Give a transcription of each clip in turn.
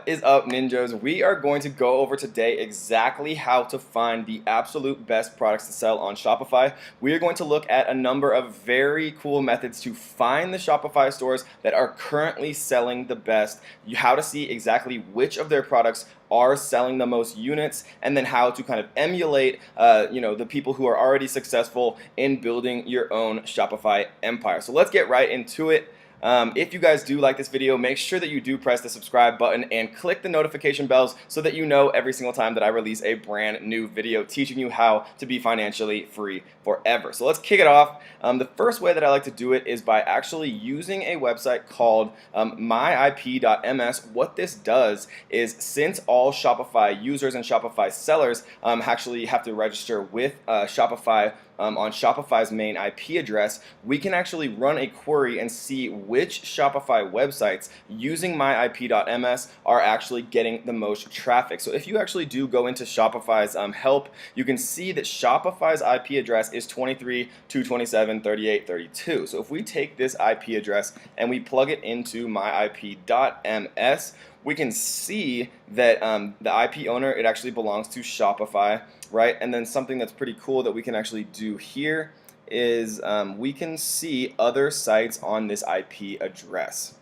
What is up, ninjas? We are going to go over today exactly how to find the absolute best products to sell on Shopify. We are going to look at a number of very cool methods to find the Shopify stores that are currently selling the best, how to see exactly which of their products are selling the most units, and then how to kind of emulate the people who are already successful in building your own Shopify empire. So let's get right into it. If you guys do like this video, make sure that you do press the subscribe button and click the notification bells so that you know every single time that I release a brand new video teaching you how to be financially free forever. So let's kick it off. The first way that I like to do it is by actually using a website called myip.ms. What this does is, since all Shopify users and Shopify sellers actually have to register with Shopify on Shopify's main IP address, we can actually run a query and see which Shopify websites using myip.ms are actually getting the most traffic. So if you actually do go into Shopify's help, you can see that Shopify's IP address is 23.227.38.32. So if we take this IP address and we plug it into myip.ms, we can see that the IP owner, it actually belongs to Shopify, right? And then something that's pretty cool that we can actually do here is we can see other sites on this IP address,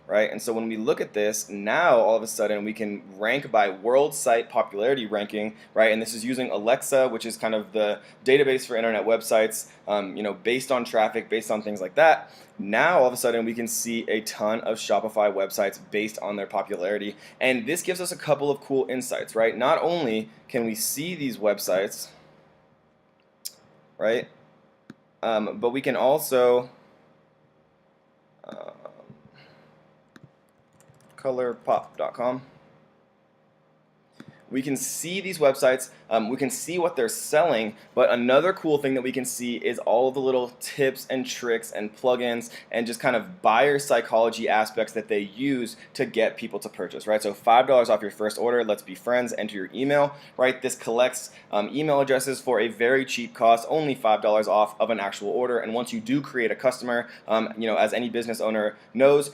right? And so when we look at this, now all of a sudden we can rank by world site popularity ranking, right? And this is using Alexa, which is kind of the database for internet websites, based on traffic, based on things like that. Now all of a sudden we can see a ton of Shopify websites based on their popularity, and this gives us a couple of cool insights, right? Not only can we see these websites, right, but we can also colorpop.com. We can see these websites, we can see what they're selling, but another cool thing that we can see is all of the little tips and tricks and plugins and just kind of buyer psychology aspects that they use to get people to purchase, right? So $5 off your first order, let's be friends, enter your email, right? This collects email addresses for a very cheap cost, only $5 off of an actual order. And once you do create a customer, as any business owner knows,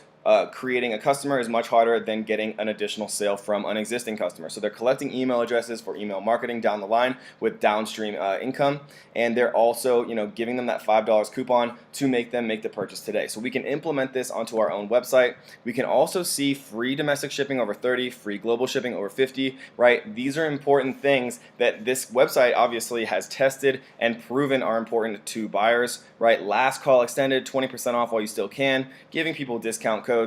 creating a customer is much harder than getting an additional sale from an existing customer. So they're collecting email addresses for email marketing down the line with downstream income, and they're also giving them that $5 coupon to make them make the purchase today. So we can implement this onto our own website. We can also see free domestic shipping over 30, free global shipping over 50, right? These are important things that this website obviously has tested and proven are important to buyers, right? Last call extended, 20% off while you still can, giving people discount codes,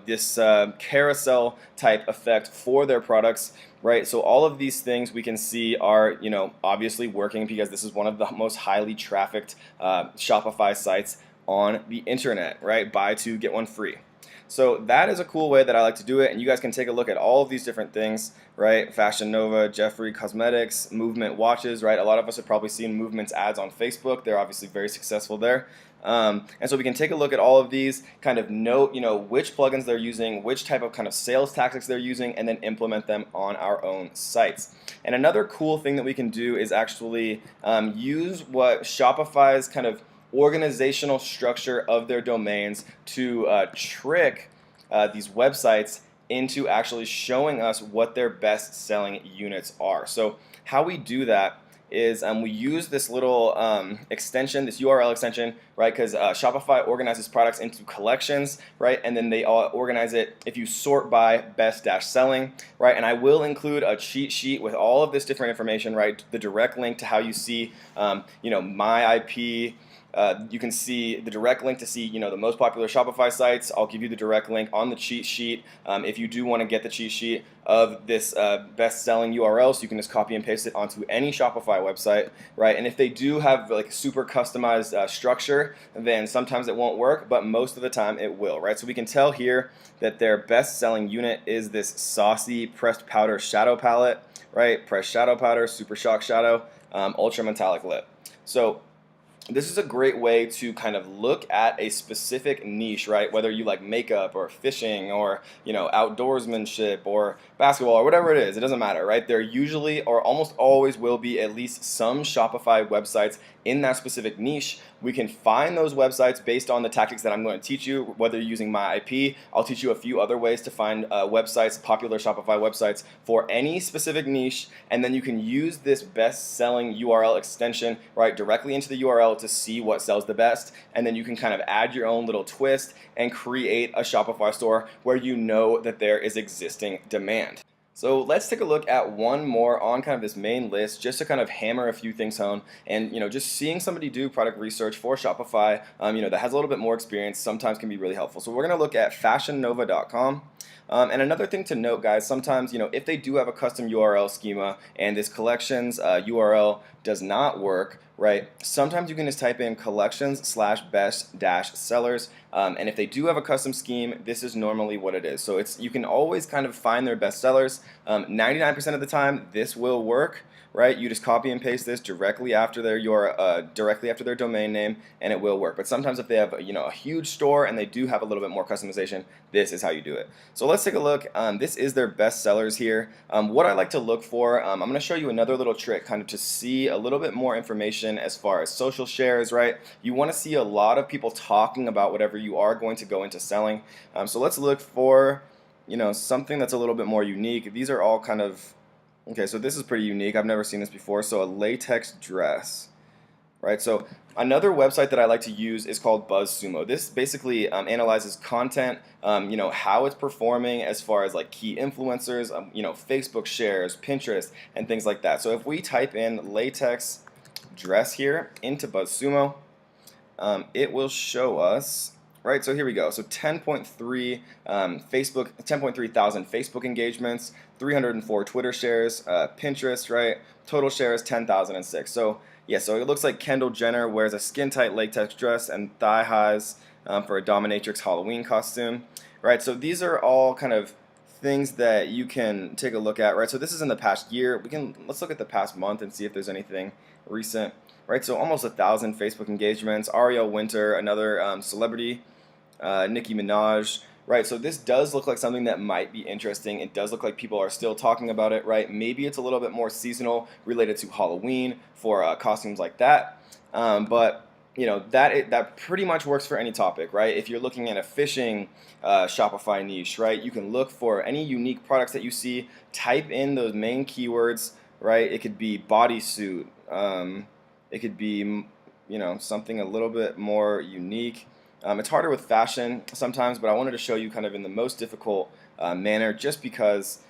this carousel type effect for their products, right? So all of these things we can see are, obviously working because this is one of the most highly trafficked Shopify sites on the internet, right? Buy two, get one free. So that is a cool way that I like to do it, and you guys can take a look at all of these different things, right? Fashion Nova, Jeffrey Cosmetics, Movement Watches, right? A lot of us have probably seen Movement's ads on Facebook. They're obviously very successful there. And so we can take a look at all of these, kind of note, which plugins they're using, which type of kind of sales tactics they're using, and then implement them on our own sites. And another cool thing that we can do is actually use what Shopify's kind of organizational structure of their domains to trick these websites into actually showing us what their best selling units are. So how we do that is we use this little extension, this URL extension, right? Because Shopify organizes products into collections, right? And then they all organize it if you sort by best-selling, right? And I will include a cheat sheet with all of this different information, right? The direct link to how you see, my IP. You can see the direct link to see, the most popular Shopify sites. I'll give you the direct link on the cheat sheet if you do want to get the cheat sheet of this best-selling URL, so you can just copy and paste it onto any Shopify website, right? And if they do have like super customized structure, then sometimes it won't work, but most of the time it will, right? So we can tell here that their best-selling unit is this saucy pressed powder shadow palette, right? Pressed shadow powder, super shock shadow, ultra metallic lip. So this is a great way to kind of look at a specific niche, right? Whether you like makeup or fishing or, outdoorsmanship or basketball or whatever it is, it doesn't matter, right? There usually or almost always will be at least some Shopify websites in that specific niche. we can find those websites based on the tactics that I'm going to teach you, whether you're using my IP. I'll teach you a few other ways to find websites, popular Shopify websites for any specific niche, and then you can use this best-selling URL extension right directly into the URL to see what sells the best, and then you can kind of add your own little twist and create a Shopify store where you know that there is existing demand. So let's take a look at one more on kind of this main list, just to kind of hammer a few things home. And just seeing somebody do product research for Shopify, that has a little bit more experience, sometimes can be really helpful. So we're going to look at fashionnova.com. And another thing to note, guys, sometimes if they do have a custom URL schema and this collections URL does not work, right? Sometimes you can just type in collections/best-sellers, and if they do have a custom scheme, this is normally what it is. So you can always kind of find their best sellers. 99% of the time, this will work. Right, you just copy and paste this directly after their directly after their domain name, and it will work. But sometimes if they have a huge store and they do have a little bit more customization, this is how you do it. So let's take a look. This is their best sellers here. What I like to look for, I'm going to show you another little trick, kind of to see a little bit more information as far as social shares. Right, you want to see a lot of people talking about whatever you are going to go into selling. So let's look for something that's a little bit more unique. These are all kind of okay, so this is pretty unique. I've never seen this before. So a latex dress, right? So another website that I like to use is called BuzzSumo. This basically analyzes content, how it's performing as far as like key influencers, Facebook shares, Pinterest, and things like that. So if we type in latex dress here into BuzzSumo, it will show us. Right, so here we go. So 10.3 thousand Facebook engagements, 304 Twitter shares, Pinterest, right? Total shares 10,006. So yeah, so it looks like Kendall Jenner wears a skin-tight latex dress and thigh highs for a dominatrix Halloween costume, right? So these are all kind of things that you can take a look at, right? So this is in the past year. Let's look at the past month and see if there's anything recent, right? So almost 1,000 Facebook engagements. Ariel Winter, another celebrity. Nicki Minaj, right? So this does look like something that might be interesting. It does look like people are still talking about it, right? Maybe it's a little bit more seasonal, related to Halloween for costumes like that. But that pretty much works for any topic, right? If you're looking at a fishing Shopify niche, right, you can look for any unique products that you see. Type in those main keywords, right? It could be bodysuit. It could be something a little bit more unique. It's harder with fashion sometimes, but I wanted to show you kind of in the most difficult manner, just because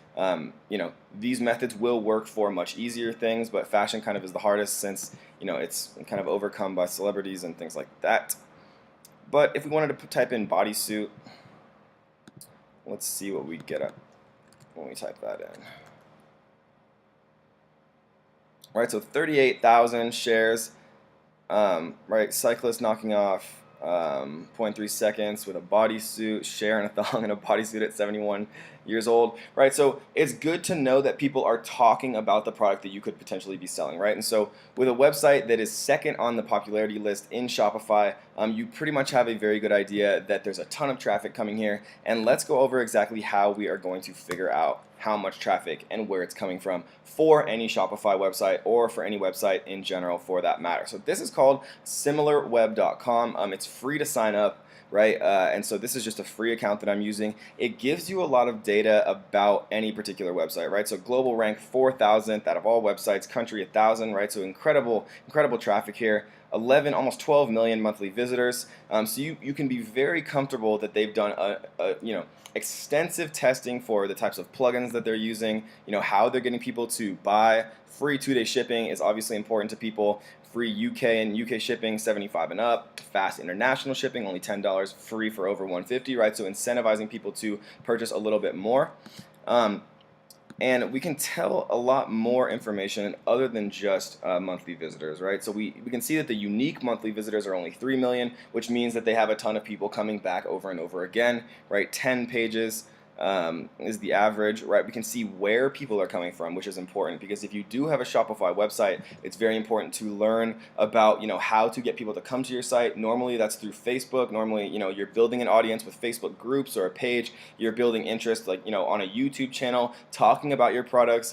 these methods will work for much easier things, but fashion kind of is the hardest, since it's kind of overcome by celebrities and things like that. But if we wanted to type in bodysuit, let's see what we get up when we type that in. Right, so 38,000 shares. Right, cyclist knocking off 0.3 seconds with a bodysuit, share and a thong and a bodysuit at 71 years old, right? So it's good to know that people are talking about the product that you could potentially be selling, right? And so with a website that is second on the popularity list in Shopify, you pretty much have a very good idea that there's a ton of traffic coming here. And let's go over exactly how we are going to figure out how much traffic and where it's coming from for any Shopify website, or for any website in general for that matter. So this is called similarweb.com. It's free to sign up, right? And so this is just a free account that I'm using. It gives you a lot of data about any particular website, right? So global rank 4,000th out of all websites, country 1,000, right? So incredible traffic here. 11, almost 12 million monthly visitors. So you can be very comfortable that they've done extensive testing for the types of plugins that they're using, how they're getting people to buy. Free 2-day shipping is obviously important to people. Free UK shipping, 75 and up. Fast international shipping, only $10. Free for over 150, right? So incentivizing people to purchase a little bit more. And we can tell a lot more information other than just monthly visitors, right? So we can see that the unique monthly visitors are only 3 million, which means that they have a ton of people coming back over and over again, right? 10 pages is the average, right? We can see where people are coming from, which is important, because if you do have a Shopify website, it's very important to learn about, how to get people to come to your site. Normally that's through Facebook. Normally, you're building an audience with Facebook groups or a page. You're building interest, like, on a YouTube channel, talking about your products,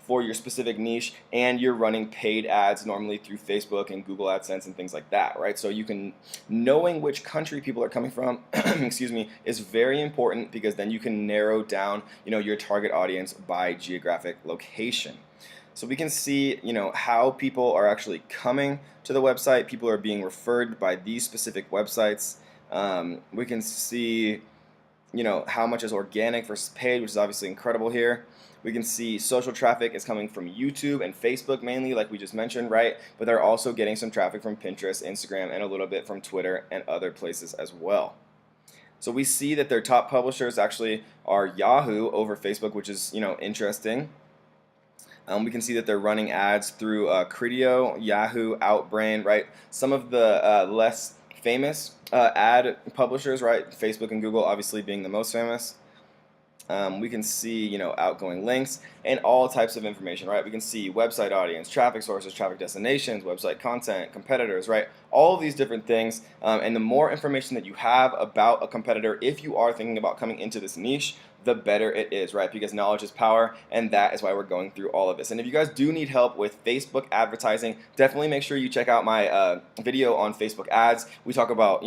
for your specific niche, and you're running paid ads normally through Facebook and Google AdSense and things like that, right? So you can, knowing which country people are coming from, excuse me, is very important, because then you can narrow down, your target audience by geographic location. So we can see, how people are actually coming to the website. People are being referred by these specific websites. We can see, how much is organic versus paid, which is obviously incredible here. We can see social traffic is coming from YouTube and Facebook mainly, like we just mentioned, right? But they're also getting some traffic from Pinterest, Instagram, and a little bit from Twitter and other places as well. So we see that their top publishers actually are Yahoo over Facebook, which is, interesting. We can see that they're running ads through Criteo, Yahoo, Outbrain, right? Some of the less famous ad publishers, right? Facebook and Google obviously being the most famous. We can see, outgoing links and all types of information, right? We can see website audience, traffic sources, traffic destinations, website content, competitors, right? All of these different things. And the more information that you have about a competitor, if you are thinking about coming into this niche, the better it is, right? Because knowledge is power, and that is why we're going through all of this. And if you guys do need help with Facebook advertising, definitely make sure you check out my video on Facebook ads. We talk about,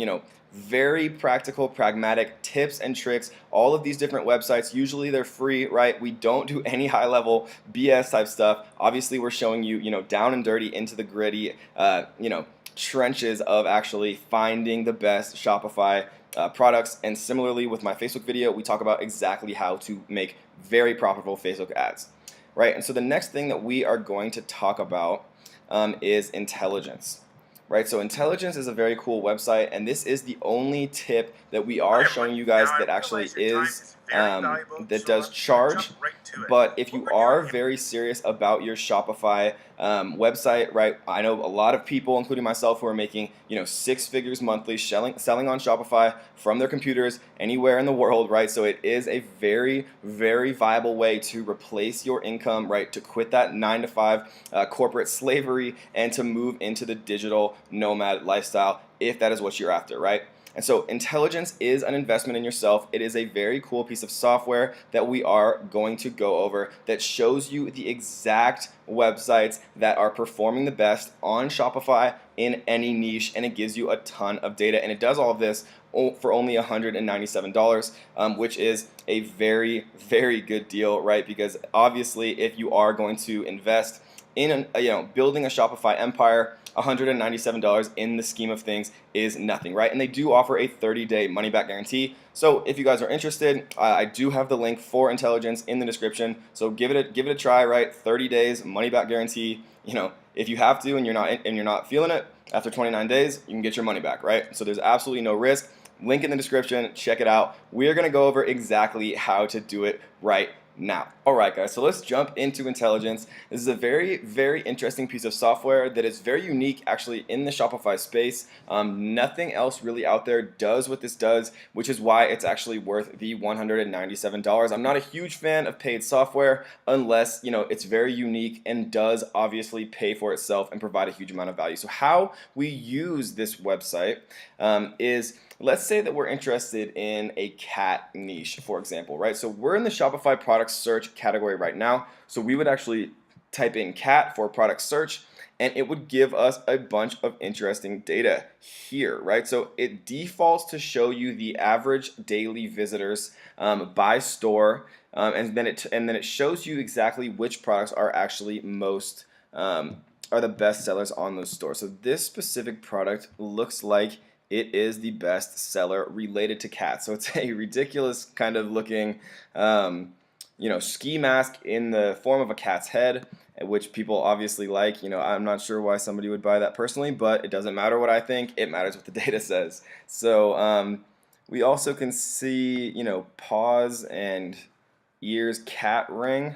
very practical, pragmatic tips and tricks. All of these different websites, usually they're free, right? We don't do any high-level BS type stuff. Obviously, we're showing you, down and dirty, into the gritty, trenches of actually finding the best Shopify products. And similarly with my Facebook video, we talk about exactly how to make very profitable Facebook ads, right? And so the next thing that we are going to talk about is intelligence. Right, so Intelligence is a very cool website, and this is the only tip that we are showing you guys that actually is that does charge. But if you are very serious about your Shopify website, right, I know a lot of people, including myself, who are making 6 figures monthly selling on Shopify from their computers anywhere in the world, right? So it is a very, very viable way to replace your income, right? To quit that 9-to-5 corporate slavery and to move into the digital nomad lifestyle, if that is what you're after, right? And so Intelligence is an investment in yourself. It is a very cool piece of software that we are going to go over that shows you the exact websites that are performing the best on Shopify in any niche, and it gives you a ton of data. And it does all of this for only $197, which is a very, very good deal, right? Because obviously, if you are going to invest in building a Shopify empire, $197 in the scheme of things is nothing, right? And they do offer a 30-day money-back guarantee. So if you guys are interested, I do have the link for Intelligence in the description. So give it a try, right? 30 days money-back guarantee. If you have to and you're not feeling it after 29 days, you can get your money back, right? So there's absolutely no risk. Link in the description. Check it out. We're gonna go over exactly how to do it right now. Alright guys, so let's jump into Intelligence. This is a very, very interesting piece of software that is very unique actually in the Shopify space. Nothing else really out there does what this does, which is why it's actually worth the $197. I'm not a huge fan of paid software unless it's very unique and does obviously pay for itself and provide a huge amount of value. So how we use this website is, let's say that we're interested in a cat niche, for example, right? So we're in the Shopify product search category right now. So we would actually type in cat for product search, and it would give us a bunch of interesting data here, right? So it defaults to show you the average daily visitors by store, and then it shows you exactly which products are actually most are the best sellers on those stores. So this specific product looks like it is the best seller related to cats. So it's a ridiculous kind of looking, ski mask in the form of a cat's head, which people obviously like. I'm not sure why somebody would buy that personally, but it doesn't matter what I think. It matters what the data says. So we also can see, paws and ears cat ring.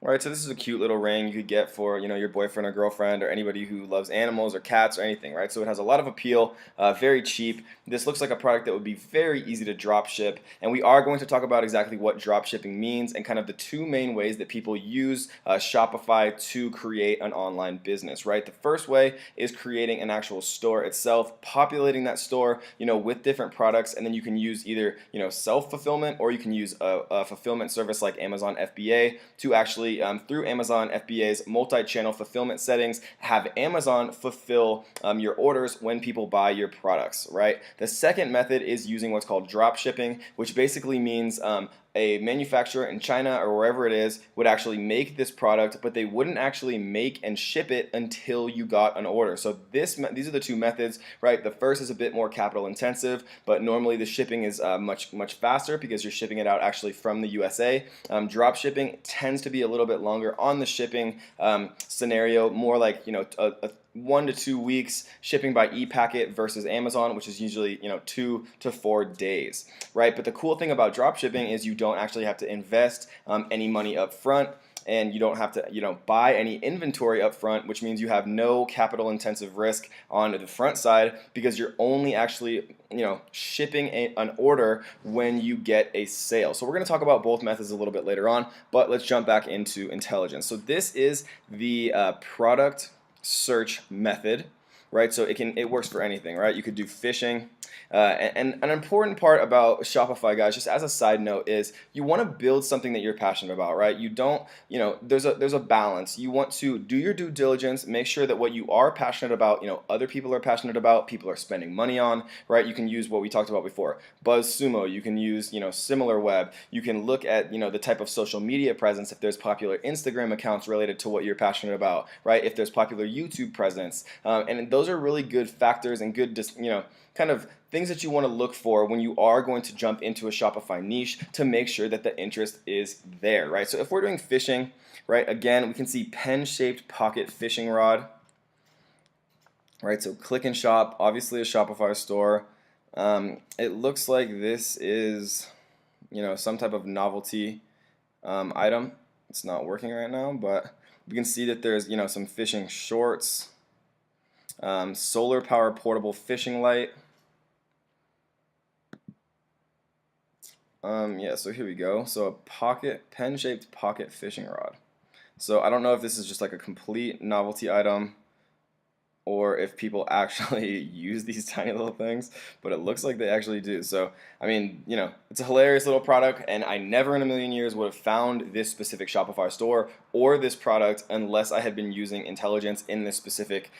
Right, so this is a cute little ring you could get for your boyfriend or girlfriend or anybody who loves animals or cats or anything, right? So it has a lot of appeal, very cheap. This looks like a product that would be very easy to drop ship, and we are going to talk about exactly what drop shipping means and kind of the 2 main ways that people use Shopify to create an online business, right? The first way is creating an actual store itself, populating that store, with different products, and then you can use either self-fulfillment or you can use a fulfillment service like Amazon FBA to actually actually, through Amazon FBA's multi-channel fulfillment settings, have Amazon fulfill your orders when people buy your products, right? The second method is using what's called drop shipping, which basically means a manufacturer in China or wherever it is would actually make this product, but they wouldn't actually make and ship it until you got an order. So these are the two methods, right? The first is a bit more capital intensive, but normally the shipping is much faster because you're shipping it out actually from the USA. Drop shipping tends to be a little bit longer on the shipping scenario, more like a 1 to 2 weeks shipping by e-packet versus Amazon, which is usually 2 to 4 days, right? But the cool thing about drop shipping is you don't actually have to invest any money up front, and you don't have to buy any inventory up front, which means you have no capital intensive risk on the front side because you're only actually shipping an order when you get a sale. So we're going to talk about both methods a little bit later on, but let's jump back into intelligence. So this is the product search method, right? So it works for anything, right? You could do phishing. And an important part about Shopify, guys, just as a side note, is you want to build something that you're passionate about, right? You don't, there's a balance. You want to do your due diligence, make sure that what you are passionate about, other people are passionate about, people are spending money on, right? You can use what we talked about before, BuzzSumo. You can use, SimilarWeb. You can look at, the type of social media presence, if there's popular Instagram accounts related to what you're passionate about, right? If there's popular YouTube presence, and those are really good factors and good, kind of things that you want to look for when you are going to jump into a Shopify niche to make sure that the interest is there, right? So if we're doing fishing, right, again, we can see pen-shaped pocket fishing rod, right? So click and shop, obviously a Shopify store. It looks like this is, some type of novelty item. It's not working right now, but we can see that there's, some fishing shorts, solar power portable fishing light. Yeah, so here we go. So a pen-shaped pocket fishing rod. So I don't know if this is just like a complete novelty item or if people actually use these tiny little things, but it looks like they actually do. So, I mean, it's a hilarious little product, and I never in a million years would have found this specific Shopify store or this product unless I had been using intelligence in this specific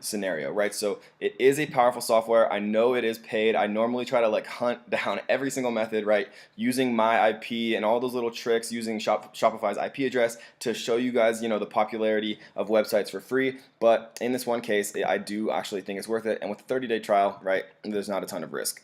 scenario, right? So it is a powerful software. I know it is paid. I normally try to hunt down every single method, right? Using my IP and all those little tricks, using Shopify's IP address to show you guys, the popularity of websites for free. But in this one case, I do actually think it's worth it, and with a 30-day trial, right, there's not a ton of risk.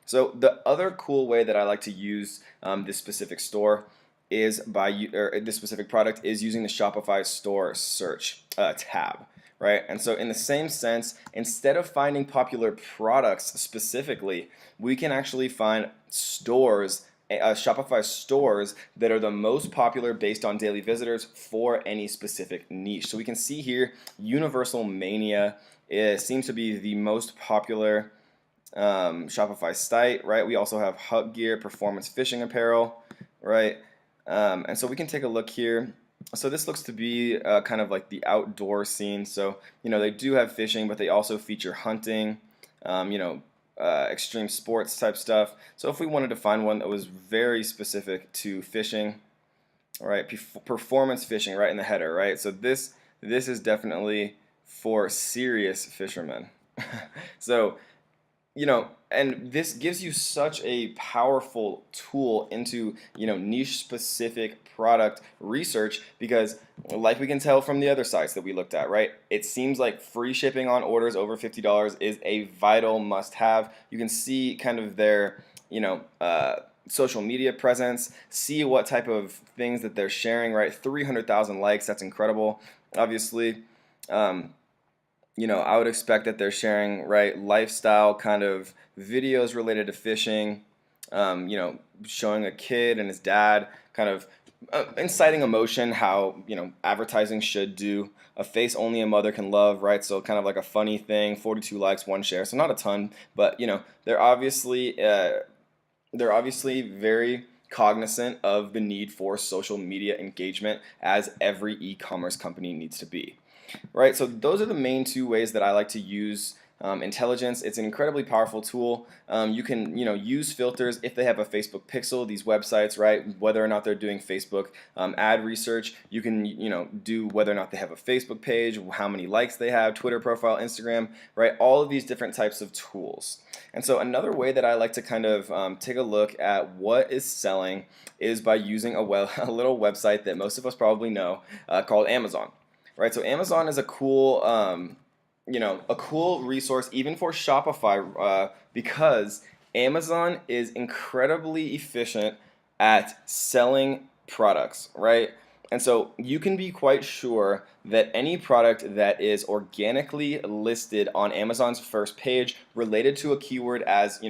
So the other cool way that I like to use this specific store is this specific product is using the Shopify store search tab, right? And so in the same sense, instead of finding popular products specifically, we can actually find stores, Shopify stores that are the most popular based on daily visitors for any specific niche. So we can see here, Universal Mania seems to be the most popular Shopify site, right? We also have Hut Gear, performance fishing apparel, right? And so we can take a look here. So this looks to be kind of like the outdoor scene. So they do have fishing, but they also feature hunting, extreme sports type stuff. So if we wanted to find one that was very specific to fishing, right, performance fishing right in the header, right? So this is definitely for serious fishermen. So and this gives you such a powerful tool into niche specific product research, because like we can tell from the other sites that we looked at, right, it seems like free shipping on orders over $50 is a vital must-have. You can see kind of their social media presence, see what type of things that they're sharing, right? 300,000 likes, that's incredible. Obviously, I would expect that they're sharing, right, lifestyle kind of videos related to fishing, showing a kid and his dad kind of inciting emotion, how, advertising should do. A face only a mother can love, right? So kind of like a funny thing, 42 likes, 1 share. So not a ton, but, they're obviously very cognizant of the need for social media engagement, as every e-commerce company needs to be. Right, so those are the main two ways that I like to use intelligence. It's an incredibly powerful tool. You can use filters if they have a Facebook pixel. These websites, right? Whether or not they're doing Facebook ad research, you can do whether or not they have a Facebook page, how many likes they have, Twitter profile, Instagram, right? All of these different types of tools. And so another way that I like to kind of take a look at what is selling is by using a little website that most of us probably know called Amazon, right? So Amazon is a cool a cool resource even for Shopify because Amazon is incredibly efficient at selling products, right? And so you can be quite sure that any product that is organically listed on Amazon's first page related to a keyword as,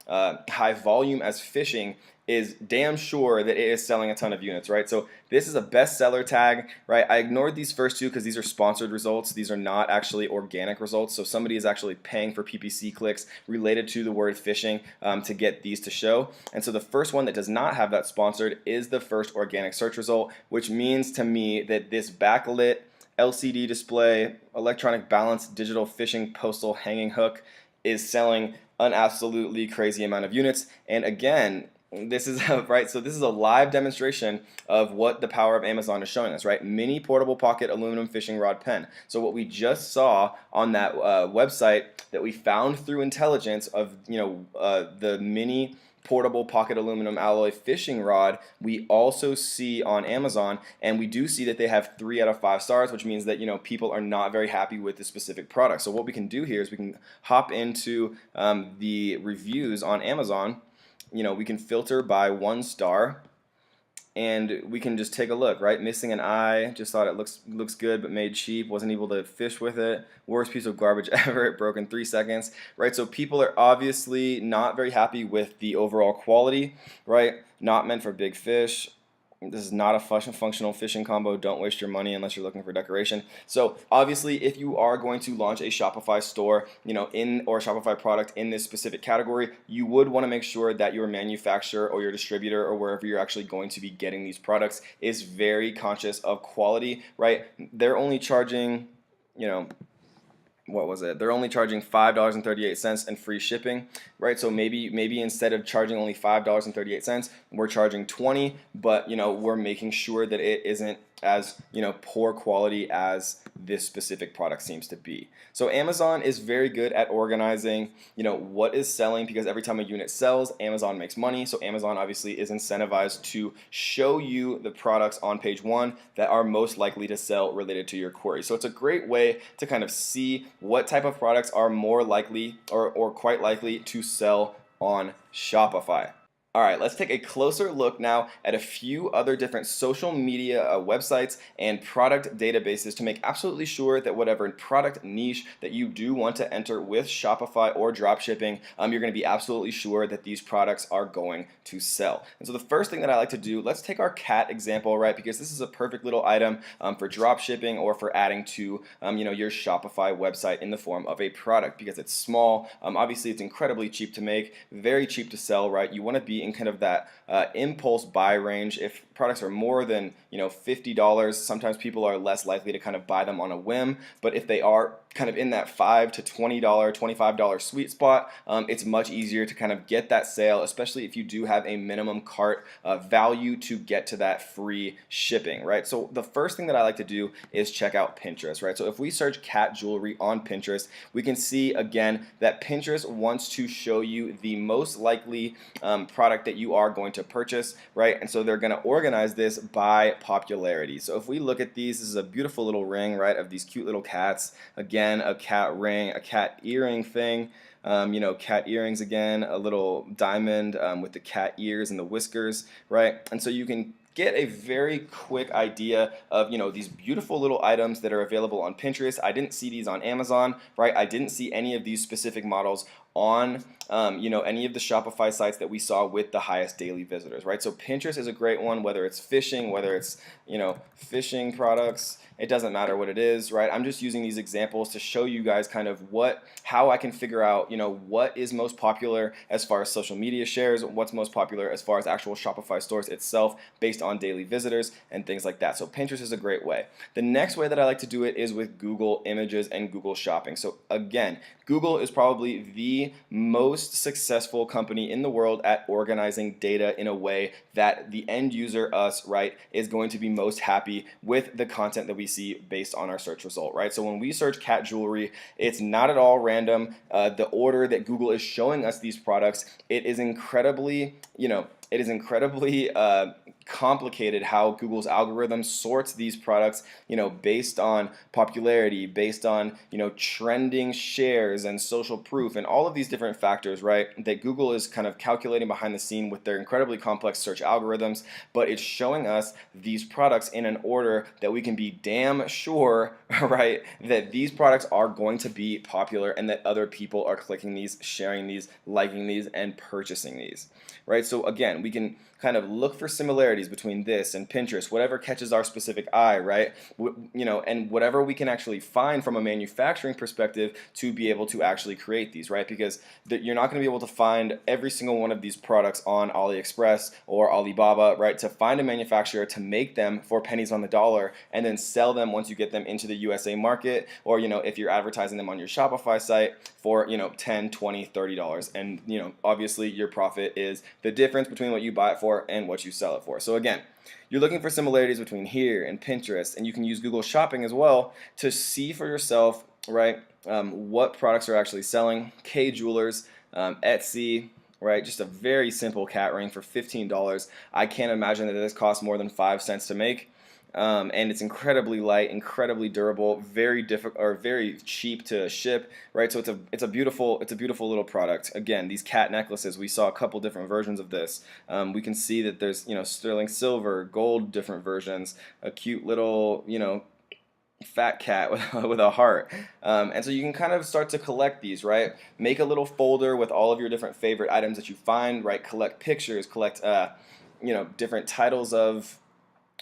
high volume as fishing is damn sure that it is selling a ton of units, right? So this is a bestseller tag, right? I ignored these first two because these are sponsored results. These are not actually organic results. So somebody is actually paying for PPC clicks related to the word fishing to get these to show. And so the first one that does not have that sponsored is the first organic search result, which means to me that this backlit LCD display, electronic balance, digital fishing postal hanging hook is selling an absolutely crazy amount of units. And again, this is right. So this is a live demonstration of what the power of Amazon is showing us, right? Mini portable pocket aluminum fishing rod pen. So what we just saw on that website that we found through intelligence of the mini portable pocket aluminum alloy fishing rod, we also see on Amazon, and we do see that they have 3 out of 5 stars, which means that people are not very happy with the specific product. So what we can do here is we can hop into the reviews on Amazon. We can filter by 1 star, and we can just take a look, right? Missing an eye, just thought it looks good but made cheap, wasn't able to fish with it. Worst piece of garbage ever, it broke in 3 seconds, right? So people are obviously not very happy with the overall quality, right? Not meant for big fish. This is not a functional fishing combo. Don't waste your money unless you're looking for decoration. So obviously, if you are going to launch a Shopify store, or a Shopify product in this specific category, you would want to make sure that your manufacturer or your distributor or wherever you're actually going to be getting these products is very conscious of quality, right? They're only charging, what was it? They're only charging $5.38 and free shipping, right? So maybe instead of charging only $5.38, we're charging $20, but we're making sure that it isn't as poor quality as this specific product seems to be. So Amazon is very good at organizing what is selling, because every time a unit sells, Amazon makes money. So Amazon obviously is incentivized to show you the products on page 1 that are most likely to sell related to your query. So it's a great way to kind of see what type of products are more likely or quite likely to sell on Shopify. All right, let's take a closer look now at a few other different social media websites and product databases to make absolutely sure that whatever product niche that you do want to enter with Shopify or dropshipping, you're going to be absolutely sure that these products are going to sell. And so the first thing that I like to do, let's take our cat example, right? Because this is a perfect little item for dropshipping or for adding to your Shopify website in the form of a product, because it's small. Obviously, it's incredibly cheap to make, very cheap to sell, right? You want to be in kind of that impulse buy range. If products are more than $50, sometimes people are less likely to kind of buy them on a whim. But if they are kind of in that $5 to $20, $25 sweet spot, it's much easier to kind of get that sale, especially if you do have a minimum cart value to get to that free shipping, right? So the first thing that I like to do is check out Pinterest, right? So if we search cat jewelry on Pinterest, we can see again that Pinterest wants to show you the most likely product that you are going to purchase, right? And so they're going to organize this by popularity. So if we look at these, this is a beautiful little ring, right, of these cute little cats. Again, a cat ring, a cat earring thing. Cat earrings again, a little diamond with the cat ears and the whiskers, right? And so you can get a very quick idea of these beautiful little items that are available on Pinterest. I didn't see these on Amazon, right? I didn't see any of these specific models on any of the Shopify sites that we saw with the highest daily visitors, right? So Pinterest is a great one, whether it's fishing, whether it's fishing products, it doesn't matter what it is, right? I'm just using these examples to show you guys kind of how I can figure out what is most popular as far as social media shares, what's most popular as far as actual Shopify stores itself based on daily visitors and things like that. So Pinterest is a great way. The next way that I like to do it is with Google Images and Google Shopping. So again, Google is probably the most successful company in the world at organizing data in a way that the end user, us, right, is going to be most happy with the content that we see based on our search result, right? So when we search cat jewelry, it's not at all random. The order that Google is showing us these products, it is incredibly, complicated how Google's algorithm sorts these products, based on popularity, based on, trending shares and social proof and all of these different factors, right, that Google is kind of calculating behind the scene with their incredibly complex search algorithms, but it's showing us these products in an order that we can be damn sure, right, that these products are going to be popular and that other people are clicking these, sharing these, liking these, and purchasing these, right? So again, we can kind of look for similarities between this and Pinterest, whatever catches our specific eye, right? And whatever we can actually find from a manufacturing perspective to be able to actually create these, right? Because you're not going to be able to find every single one of these products on AliExpress or Alibaba, right? To find a manufacturer to make them for pennies on the dollar and then sell them once you get them into the USA market, or if you're advertising them on your Shopify site for $10, $20, $30, and obviously your profit is the difference between what you buy it for and what you sell it for. So again, you're looking for similarities between here and Pinterest, and you can use Google Shopping as well to see for yourself, right, what products are actually selling. K Jewelers, Etsy, right, just a very simple cat ring for $15. I can't imagine that this costs more than 5 cents to make. And it's incredibly light, incredibly durable, very difficult or very cheap to ship, right? So it's a beautiful little product. Again, these cat necklaces, we saw a couple different versions of this. We can see that there's sterling silver, gold, different versions, a cute little fat cat with a heart, and so you can kind of start to collect these, right? Make a little folder with all of your different favorite items that you find, right? Collect pictures, collect different titles of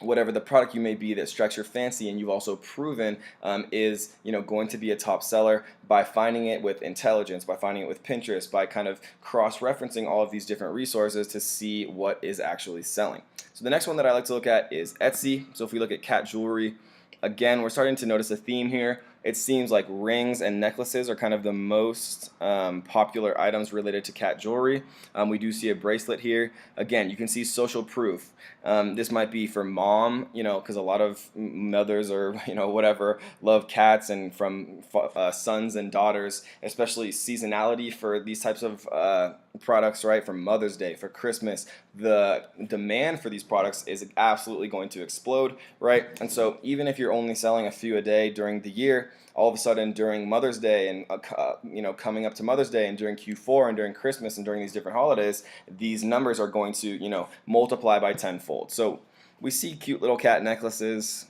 whatever the product you may be that strikes your fancy and you've also proven is going to be a top seller, by finding it with intelligence, by finding it with Pinterest, by kind of cross-referencing all of these different resources to see what is actually selling. So the next one that I like to look at is Etsy. So if we look at cat jewelry, again, we're starting to notice a theme here. It seems like rings and necklaces are kind of the most popular items related to cat jewelry. We do see a bracelet here. Again, you can see social proof. This might be for mom, because a lot of mothers or whatever love cats, and from sons and daughters, especially seasonality for these types of products, right? For Mother's Day, for Christmas, the demand for these products is absolutely going to explode, right? And so even if you're only selling a few a day during the year, all of a sudden during Mother's Day and coming up to Mother's Day and during Q4 and during Christmas and during these different holidays, these numbers are going to multiply by tenfold. So we see cute little cat necklaces.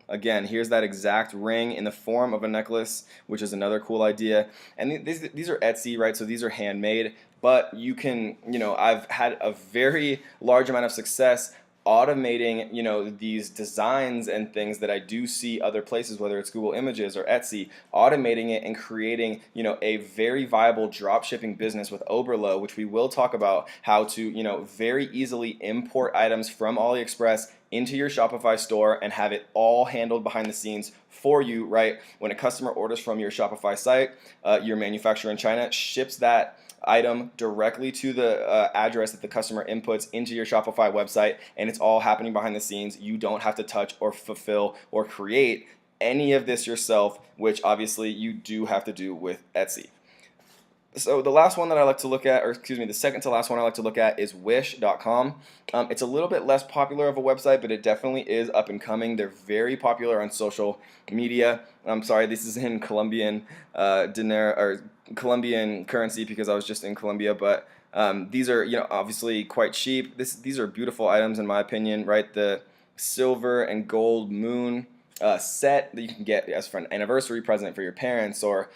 Again, here's that exact ring in the form of a necklace, which is another cool idea. And these are Etsy, right? So these are handmade, but you can, I've had a very large amount of success automating, these designs and things that I do see other places, whether it's Google Images or Etsy, automating it and creating, a very viable drop shipping business with Oberlo, which we will talk about how to, very easily import items from AliExpress into your Shopify store and have it all handled behind the scenes for you, right? When a customer orders from your Shopify site, your manufacturer in China ships that item directly to the address that the customer inputs into your Shopify website, and it's all happening behind the scenes. You don't have to touch or fulfill or create any of this yourself, which obviously you do have to do with Etsy. So the last one that I like to look at, or excuse me, the second to last one I like to look at is Wish.com. It's a little bit less popular of a website, but it definitely is up and coming. They're very popular on social media. I'm sorry, this is in Colombian dinar or Colombian currency because I was just in Colombia, but these are obviously quite cheap. These are beautiful items in my opinion, right? The silver and gold moon set that you can get as for an anniversary present for your parents, or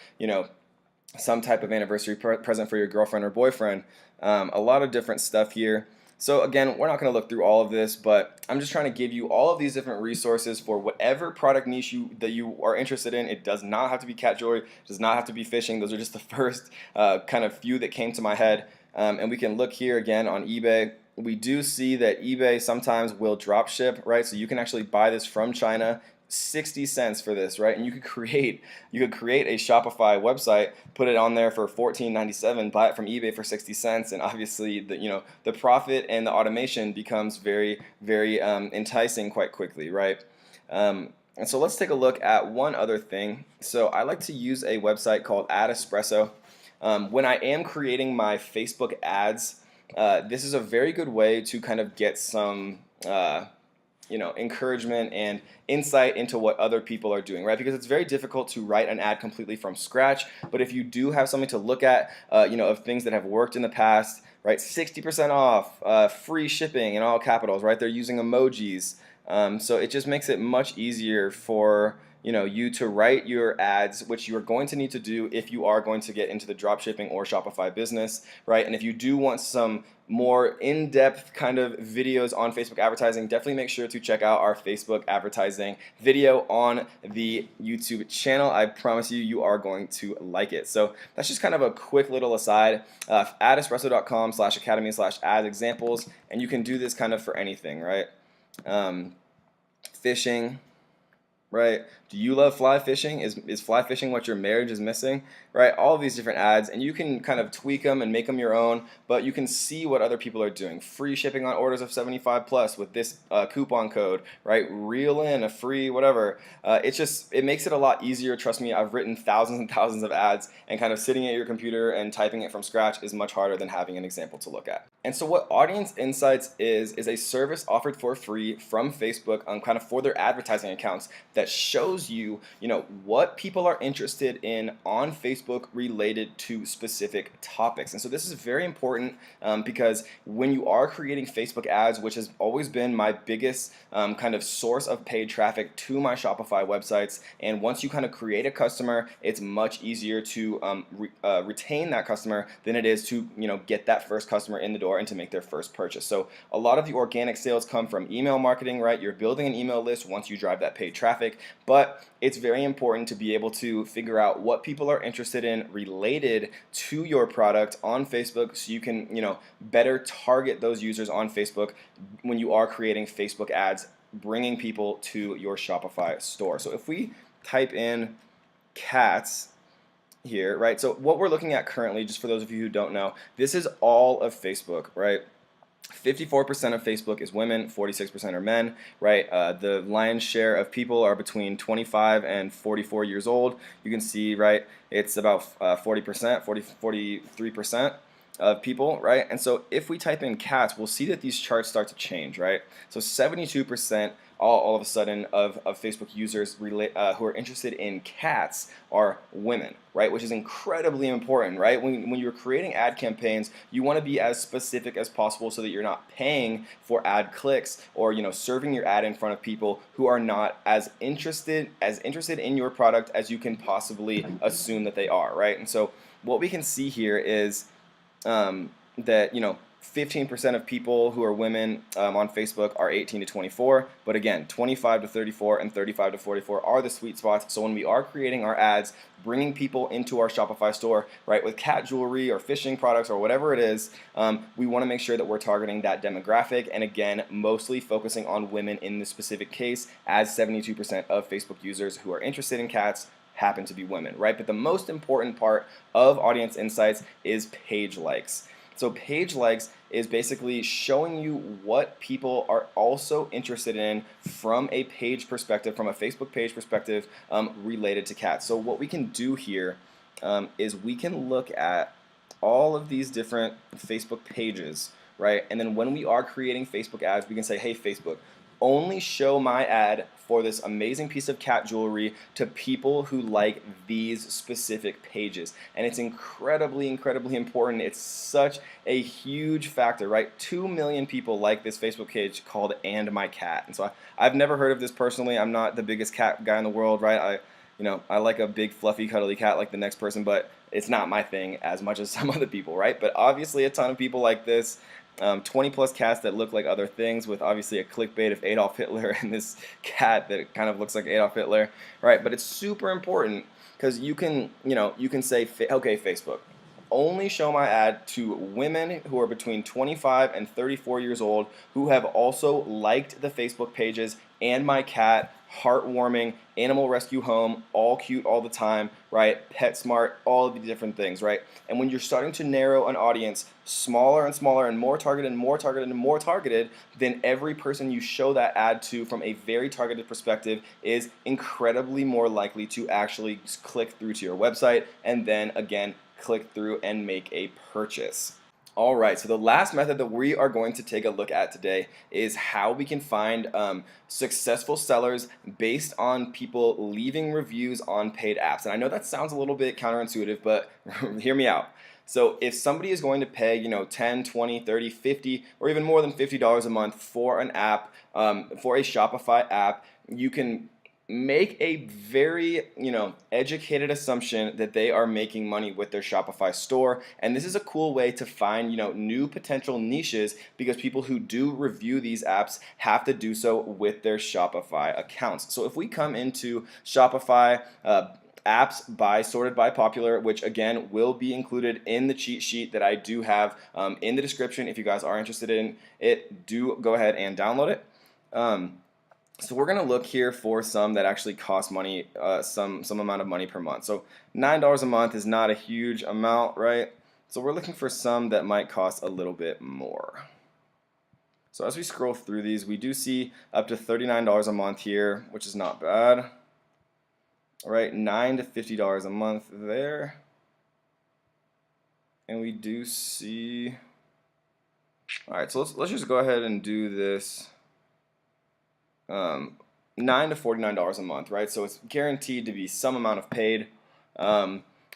some type of anniversary present for your girlfriend or boyfriend. A lot of different stuff here. So again, we're not going to look through all of this, but I'm just trying to give you all of these different resources for whatever product niche that you are interested in. It does not have to be cat jewelry, it does not have to be fishing. Those are just the first kind of few that came to my head. And we can look here again on eBay. We do see that eBay sometimes will drop ship, right? So you can actually buy this from China, 60 cents for this, right? And you could create a Shopify website, put it on there for $14.97, buy it from eBay for 60 cents, and obviously the profit and the automation becomes very, very enticing quite quickly, right? And so let's take a look at one other thing. So I like to use a website called AdEspresso. When I am creating my Facebook ads, this is a very good way to kind of get some encouragement and insight into what other people are doing, right? Because it's very difficult to write an ad completely from scratch. But if you do have something to look at, of things that have worked in the past, right? 60% off, free shipping in all capitals, right? They're using emojis. So it just makes it much easier for you to write your ads, which you are going to need to do if you are going to get into the dropshipping or Shopify business, right? And if you do want some more in-depth kind of videos on Facebook advertising, definitely make sure to check out our Facebook advertising video on the YouTube channel. I promise you are going to like it. So that's just kind of a quick little aside. Adespresso.com/academy/ads examples, and you can do this kind of for anything, right? Fishing, right? Do you love fly fishing? Is fly fishing what your marriage is missing? Right? All of these different ads, and you can kind of tweak them and make them your own, but you can see what other people are doing. Free shipping on orders of 75 plus with this coupon code, right? Reel in a free whatever. It makes it a lot easier. Trust me, I've written thousands and thousands of ads, and kind of sitting at your computer and typing it from scratch is much harder than having an example to look at. And so what Audience Insights is a service offered for free from Facebook kind of for their advertising accounts that shows you what people are interested in on Facebook related to specific topics. And so this is very important because when you are creating Facebook ads, which has always been my biggest kind of source of paid traffic to my Shopify websites, and once you kind of create a customer, it's much easier to retain that customer than it is to get that first customer in the door and to make their first purchase. So a lot of the organic sales come from email marketing, right? You're building an email list once you drive that paid traffic, but it's very important to be able to figure out what people are interested in related to your product on Facebook, so you can better target those users on Facebook when you are creating Facebook ads, bringing people to your Shopify store. So if we type in cats here, right? So what we're looking at currently, just for those of you who don't know, this is all of Facebook, right? 54% of Facebook is women, 46% are men, right? The lion's share of people are between 25 and 44 years old. You can see, right, it's about 40%, 43% of people, right? And so if we type in cats, we'll see that these charts start to change, right? So 72% all of a sudden of Facebook users who are interested in cats are women, right? Which is incredibly important, right? When you're creating ad campaigns, you want to be as specific as possible so that you're not paying for ad clicks or serving your ad in front of people who are not as interested in your product as you can possibly assume that they are, right? And so what we can see here is that 15% of people who are women on Facebook are 18 to 24, but again, 25 to 34 and 35 to 44 are the sweet spots. So when we are creating our ads, bringing people into our Shopify store, right, with cat jewelry or fishing products or whatever it is, we want to make sure that we're targeting that demographic, and again, mostly focusing on women in this specific case, as 72% of Facebook users who are interested in cats happen to be women, right? But the most important part of Audience Insights is page likes. So page likes is basically showing you what people are also interested in from a page perspective, from a Facebook page perspective, related to cats. So what we can do here is we can look at all of these different Facebook pages, right? And then when we are creating Facebook ads, we can say, hey, Facebook, only show my ad for this amazing piece of cat jewelry to people who like these specific pages. And it's incredibly, incredibly important. It's such a huge factor, right? 2 million people like this Facebook page called And My Cat. And so I've never heard of this personally. I'm not the biggest cat guy in the world, right? I like a big, fluffy, cuddly cat like the next person, but it's not my thing as much as some other people, right? But obviously a ton of people like this. 20 plus cats that look like other things, with obviously a clickbait of Adolf Hitler and this cat that kind of looks like Adolf Hitler, right? But it's super important because you can say, okay, Facebook, only show my ad to women who are between 25 and 34 years old who have also liked the Facebook pages and my cat, heartwarming, animal rescue home, all cute all the time, right? PetSmart, all of the different things, right? And when you're starting to narrow an audience smaller and smaller and more targeted and more targeted and more targeted, then every person you show that ad to from a very targeted perspective is incredibly more likely to actually click through to your website and then again click through and make a purchase. All right, so the last method that we are going to take a look at today is how we can find successful sellers based on people leaving reviews on paid apps. And I know that sounds a little bit counterintuitive, but hear me out. So if somebody is going to pay, 10, 20, 30, 50, or even more than $50 a month for an app, for a Shopify app, you can make a very educated assumption that they are making money with their Shopify store. And this is a cool way to find new potential niches, because people who do review these apps have to do so with their Shopify accounts. So if we come into Shopify apps sorted by popular, which again will be included in the cheat sheet that I do have in the description. If you guys are interested in it, do go ahead and download it. So we're gonna look here for some that actually cost money, some amount of money per month. So $9 a month is not a huge amount, right? So we're looking for some that might cost a little bit more. So as we scroll through these, we do see up to $39 a month here, which is not bad. All right, $9 to $50 a month there. And we do see, all right, so let's just go ahead and do this. $9 to $49 a month, right? So it's guaranteed to be some amount of paid,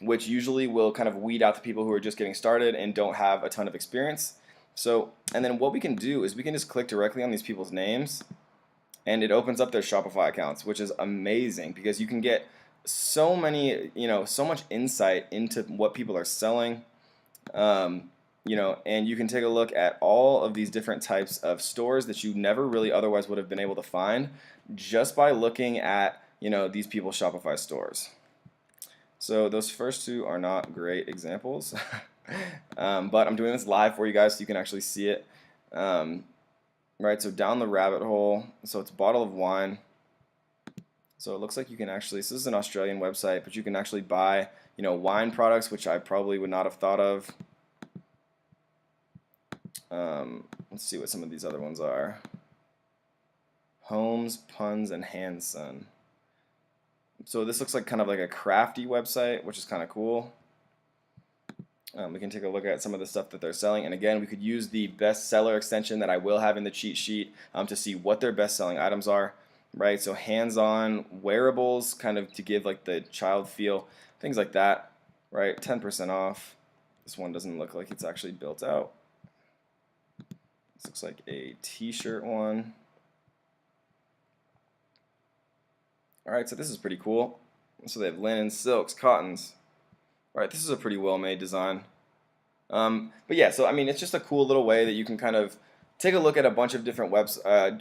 which usually will kind of weed out the people who are just getting started and don't have a ton of experience. So, and then what we can do is we can just click directly on these people's names, and it opens up their Shopify accounts, which is amazing because you can get so many, so much insight into what people are selling. And you can take a look at all of these different types of stores that you never really otherwise would have been able to find just by looking at, these people's Shopify stores. So those first two are not great examples, but I'm doing this live for you guys so you can actually see it. Right, so down the rabbit hole, so it's a bottle of wine. So it looks like you can actually, so this is an Australian website, but you can actually buy, wine products, which I probably would not have thought of. Let's see what some of these other ones are. Homes, Puns, and Handsun. So this looks like kind of like a crafty website, which is kind of cool. We can take a look at some of the stuff that they're selling. And again, we could use the bestseller extension that I will have in the cheat sheet to see what their best-selling items are. Right, so hands-on wearables, kind of to give like the child feel, things like that. Right, 10% off. This one doesn't look like it's actually built out. This looks like a t-shirt one. Alright, so this is pretty cool. So they have linen, silks, cottons. Alright, this is a pretty well-made design. But yeah, so I mean, it's just a cool little way that you can kind of take a look at a bunch of different Shopify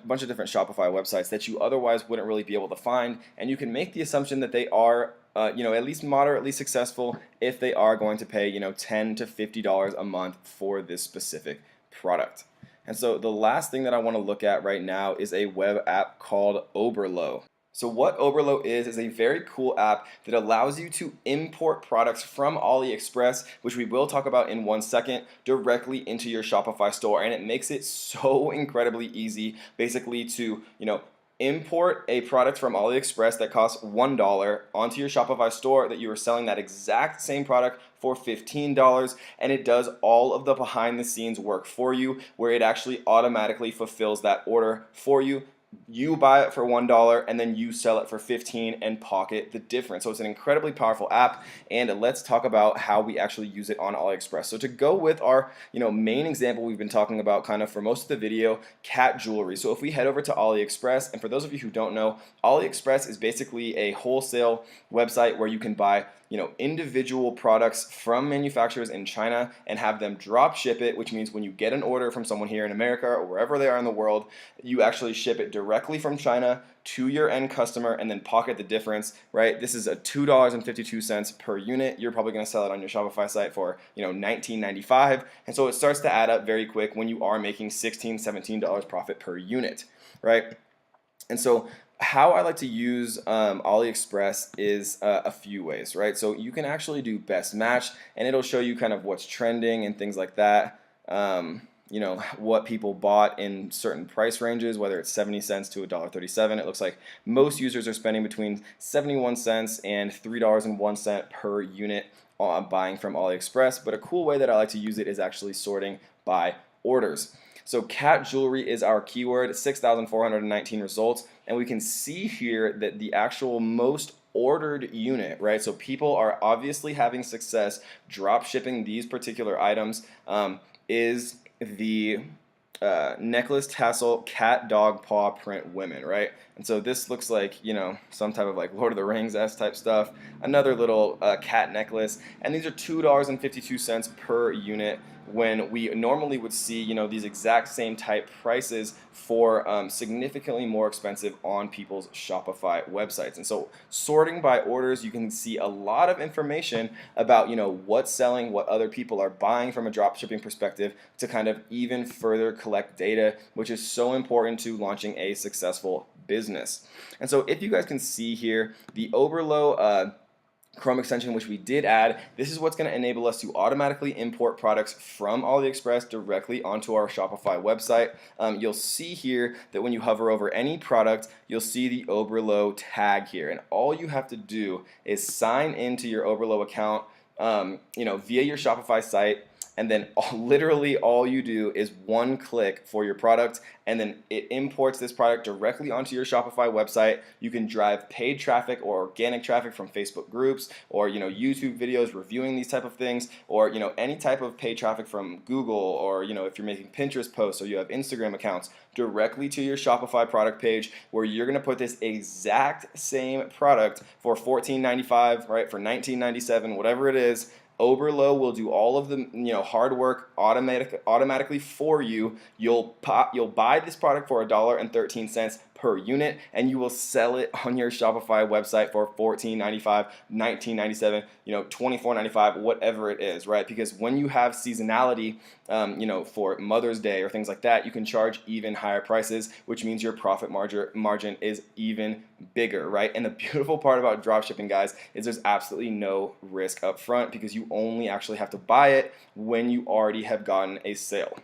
websites that you otherwise wouldn't really be able to find, and you can make the assumption that they are, at least moderately successful if they are going to pay, $10 to $50 a month for this specific product. And so the last thing that I want to look at right now is a web app called Oberlo. So what Oberlo is a very cool app that allows you to import products from AliExpress, which we will talk about in 1 second, directly into your Shopify store. And it makes it so incredibly easy, basically to, import a product from AliExpress that costs $1 onto your Shopify store that you are selling that exact same product for $15, and it does all of the behind the scenes work for you, where it actually automatically fulfills that order for you. You buy it for $1 and then you sell it for $15 and pocket the difference. So it's an incredibly powerful app, and let's talk about how we actually use it on AliExpress. So to go with our main example we've been talking about kind of for most of the video, cat jewelry. So if we head over to AliExpress, and for those of you who don't know, AliExpress is basically a wholesale website where you can buy individual products from manufacturers in China and have them drop ship it, which means when you get an order from someone here in America or wherever they are in the world, you actually ship it directly from China to your end customer and then pocket the difference, right? This is a $2.52 per unit. You're probably going to sell it on your Shopify site for, $19.95. And so it starts to add up very quick when you are making $16, $17 profit per unit, right? And so how I like to use AliExpress is a few ways, right? So you can actually do best match, and it'll show you kind of what's trending and things like that. What people bought in certain price ranges, whether it's 70 cents to $1.37. It looks like most users are spending between 71 cents and $3.01 per unit buying from AliExpress. But a cool way that I like to use it is actually sorting by orders. So cat jewelry is our keyword, 6,419 results, and we can see here that the actual most ordered unit, right? So people are obviously having success drop shipping these particular items, is the necklace tassel cat dog paw print women, right? And so this looks like, some type of like Lord of the Rings-esque type stuff. Another little cat necklace, and these are $2.52 per unit, when we normally would see, these exact same type prices for significantly more expensive on people's Shopify websites. And so sorting by orders, you can see a lot of information about, what's selling, what other people are buying from a drop shipping perspective, to kind of even further collect data, which is so important to launching a successful business. And so if you guys can see here, the Oberlo Chrome extension, which we did add, this is what's going to enable us to automatically import products from AliExpress directly onto our Shopify website. You'll see here that when you hover over any product, you'll see the Oberlo tag here, and all you have to do is sign into your Oberlo account, via your Shopify site. And then literally all you do is one click for your product, and then it imports this product directly onto your Shopify website. You can drive paid traffic or organic traffic from Facebook groups, or YouTube videos reviewing these type of things, or any type of paid traffic from Google, or if you're making Pinterest posts or you have Instagram accounts, directly to your Shopify product page, where you're going to put this exact same product for $14.95, right, for $19.97, whatever it is. Oberlo will do all of the hard work automatically for you. You'll buy this product for $1.13 per unit, and you will sell it on your Shopify website for $14.95, $19.97, $24.95, whatever it is, right? Because when you have seasonality, for Mother's Day or things like that, you can charge even higher prices, which means your profit margin is even bigger, right? And the beautiful part about dropshipping, guys, is there's absolutely no risk up front, because you only actually have to buy it when you already have gotten a sale.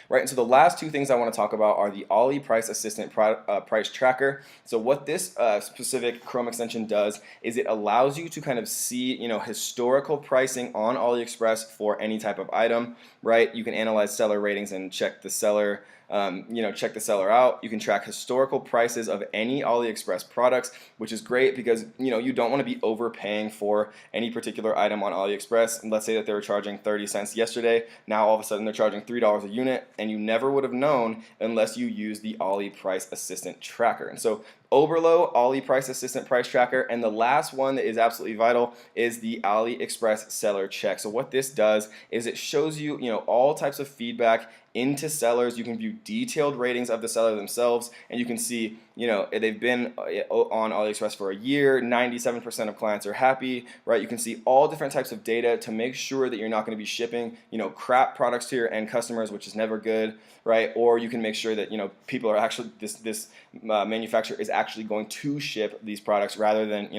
Right, and so the last two things I want to talk about are the Ali Price Assistant price tracker. So what this specific Chrome extension does is it allows you to kind of see, historical pricing on AliExpress for any type of item. Right, you can analyze seller ratings and check the seller. Check the seller out. You can track historical prices of any AliExpress products, which is great because you don't want to be overpaying for any particular item on AliExpress. And let's say that they were charging 30 cents yesterday. Now all of a sudden they're charging $3 a unit, and you never would have known unless you use the Ali Price Assistant tracker. And so Oberlo, Ali Price Assistant price tracker, and the last one that is absolutely vital is the AliExpress seller check. So what this does is it shows you, all types of feedback into sellers. You can view detailed ratings of the seller themselves, and you can see, they've been on AliExpress for a year, 97% of clients are happy, right? You can see all different types of data to make sure that you're not going to be shipping, crap products to your end customers, which is never good, right? Or you can make sure that, people are actually, this manufacturer is actually going to ship these products, rather than,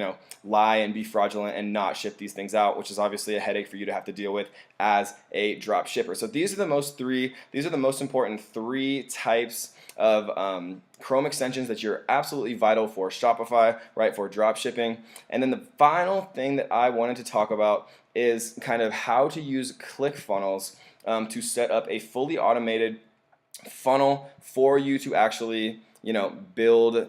lie and be fraudulent and not ship these things out, which is obviously a headache for you to have to deal with as a drop shipper. So these are the most important three types of Chrome extensions that you're absolutely vital for Shopify, right, for drop shipping. And then the final thing that I wanted to talk about is kind of how to use ClickFunnels to set up a fully automated funnel for you to actually, build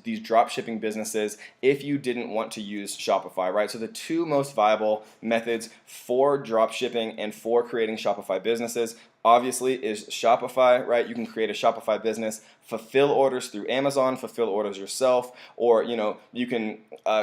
these drop shipping businesses if you didn't want to use Shopify, right? So the two most viable methods for drop shipping and for creating Shopify businesses obviously is Shopify, right? You can create a Shopify business, fulfill orders through Amazon, fulfill orders yourself, or you can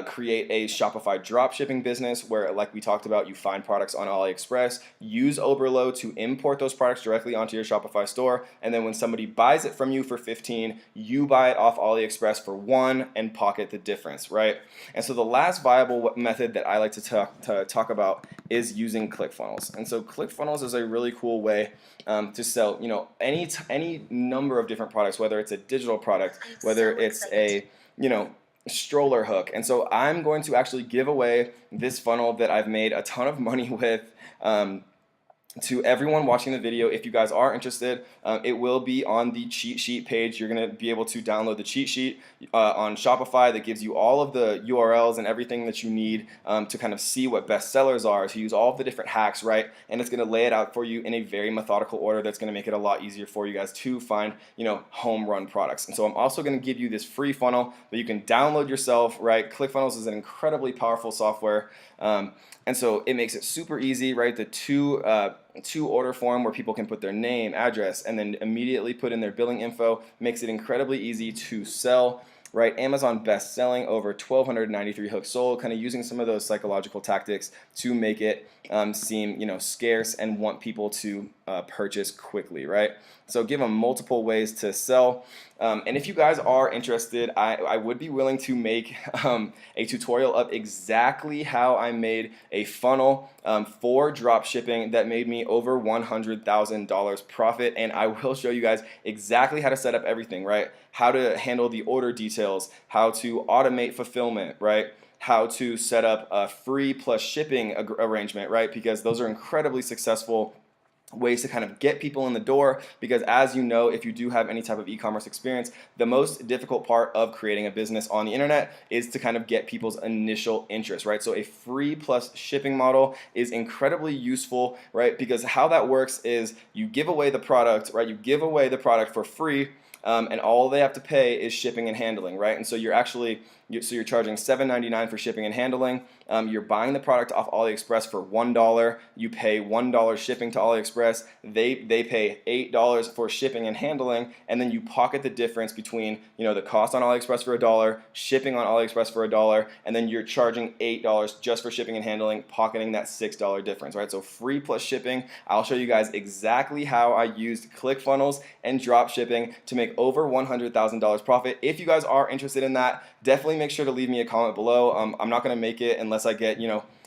create a Shopify drop shipping business where, like we talked about, you find products on AliExpress, use Oberlo to import those products directly onto your Shopify store, and then when somebody buys it from you for $15, you buy it off AliExpress AliExpress for one and pocket the difference, right? And so the last viable method that I like to talk about is using ClickFunnels. And so ClickFunnels is a really cool way to sell, any number of different products, whether it's a digital product, whether it's a, stroller hook. And so I'm going to actually give away this funnel that I've made a ton of money with to everyone watching the video. If you guys are interested, it will be on the cheat sheet page. You're going to be able to download the cheat sheet on Shopify that gives you all of the URLs and everything that you need to kind of see what best sellers are, to use all of the different hacks, right? And it's going to lay it out for you in a very methodical order that's going to make it a lot easier for you guys to find, home run products. And so I'm also going to give you this free funnel that you can download yourself, right? ClickFunnels is an incredibly powerful software. And so it makes it super easy, right? The two order form where people can put their name, address, and then immediately put in their billing info makes it incredibly easy to sell, right? Amazon best selling, over 1,293 hooks sold, kind of using some of those psychological tactics to make it seem, scarce and want people to purchase quickly, right? So give them multiple ways to sell. And if you guys are interested, I would be willing to make a tutorial of exactly how I made a funnel for drop shipping that made me over $100,000 profit. And I will show you guys exactly how to set up everything, right? How to handle the order details, how to automate fulfillment, right? How to set up a free plus shipping arrangement, right? Because those are incredibly successful ways to kind of get people in the door, because as you know, if you do have any type of e-commerce experience, the most difficult part of creating a business on the internet is to kind of get people's initial interest, right? So a free plus shipping model is incredibly useful, right? Because how that works is you give away the product, right? You give away the product for free, and all they have to pay is shipping and handling, right? And so you're charging $7.99 for shipping and handling. You're buying the product off AliExpress for $1. You pay $1 shipping to AliExpress. They pay $8 for shipping and handling, and then you pocket the difference between the cost on AliExpress for $1, shipping on AliExpress for $1, and then you're charging $8 just for shipping and handling, pocketing that $6 difference, right? So free plus shipping. I'll show you guys exactly how I used ClickFunnels and drop shipping to make over $100,000 profit. If you guys are interested in that, definitely make sure to leave me a comment below. I'm not going to make it unless I get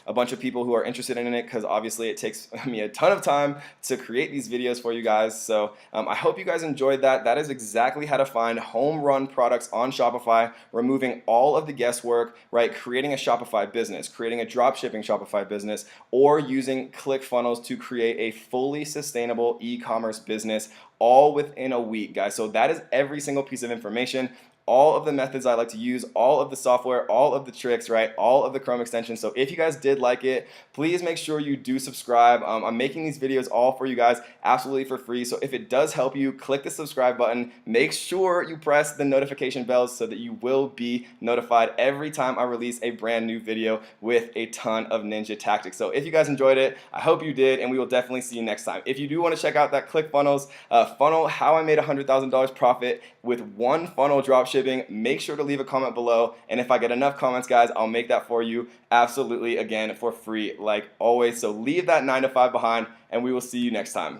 a bunch of people who are interested in it, because obviously it takes me a ton of time to create these videos for you guys. So I hope you guys enjoyed that. That is exactly how to find home run products on Shopify, removing all of the guesswork, right? Creating a Shopify business, creating a drop shipping Shopify business, or using ClickFunnels to create a fully sustainable e-commerce business, all within a week, guys. So that is every single piece of information. All of the methods I like to use, all of the software, all of the tricks, right? All of the Chrome extensions. So if you guys did like it, please make sure you do subscribe. I'm making these videos all for you guys absolutely for free. So if it does help you, click the subscribe button. Make sure you press the notification bells so that you will be notified every time I release a brand new video with a ton of ninja tactics. So if you guys enjoyed it, I hope you did, and we will definitely see you next time. If you do want to check out that ClickFunnels funnel, how I made $100,000 profit with one funnel drop shipping, make sure to leave a comment below, and if I get enough comments, guys, I'll make that for you absolutely, again, for free like always. So leave that 9 to 5 behind, and we will see you next time.